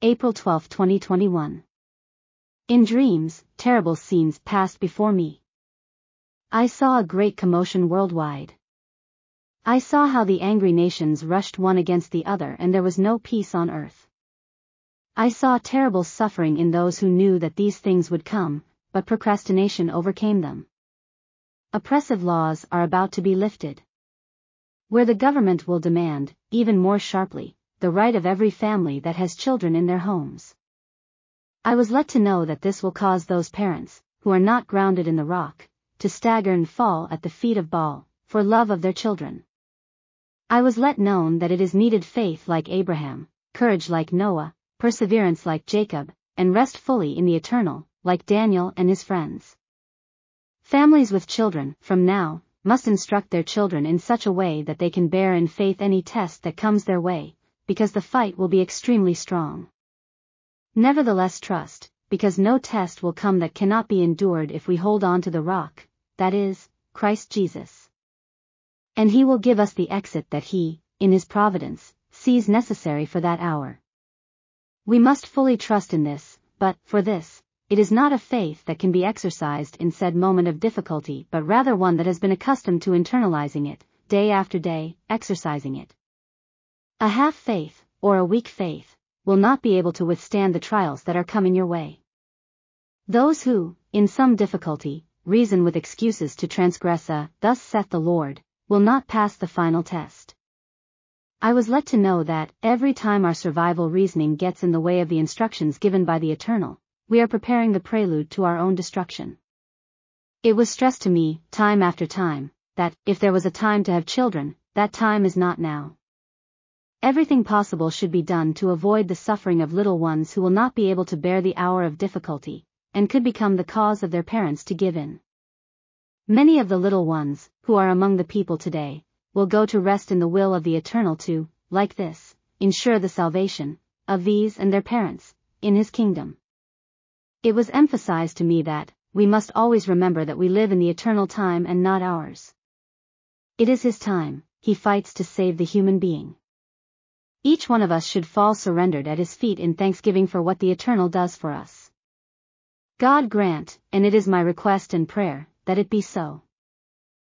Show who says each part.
Speaker 1: April 12, 2021. In dreams, terrible scenes passed before me. I saw a great commotion worldwide. I saw how the angry nations rushed one against the other and there was no peace on earth. I saw terrible suffering in those who knew that these things would come, but procrastination overcame them. Oppressive laws are about to be lifted, where the government will demand, even more sharply, the right of every family that has children in their homes. I was let to know that this will cause those parents, who are not grounded in the rock, to stagger and fall at the feet of Baal, for love of their children. I was let known that it is needed faith like Abraham, courage like Noah, perseverance like Jacob, and rest fully in the eternal, like Daniel and his friends. Families with children, from now, must instruct their children in such a way that they can bear in faith any test that comes their way, because the fight will be extremely strong. Nevertheless trust, because no test will come that cannot be endured if we hold on to the rock, that is, Christ Jesus. And he will give us the exit that he, in his providence, sees necessary for that hour. We must fully trust in this, but, for this, it is not a faith that can be exercised in said moment of difficulty but rather one that has been accustomed to internalizing it, day after day, exercising it. A half faith, or a weak faith, will not be able to withstand the trials that are coming your way. Those who, in some difficulty, reason with excuses to transgress "thus saith the Lord," will not pass the final test. I was let to know that, every time our survival reasoning gets in the way of the instructions given by the Eternal, we are preparing the prelude to our own destruction. It was stressed to me, time after time, that, if there was a time to have children, that time is not now. Everything possible should be done to avoid the suffering of little ones who will not be able to bear the hour of difficulty, and could become the cause of their parents to give in. Many of the little ones, who are among the people today, will go to rest in the will of the Eternal to, like this, ensure the salvation of these and their parents, in his kingdom. It was emphasized to me that, we must always remember that we live in the eternal time and not ours. It is his time, he fights to save the human being. Each one of us should fall surrendered at his feet in thanksgiving for what the Eternal does for us. God grant, and it is my request and prayer, that it be so.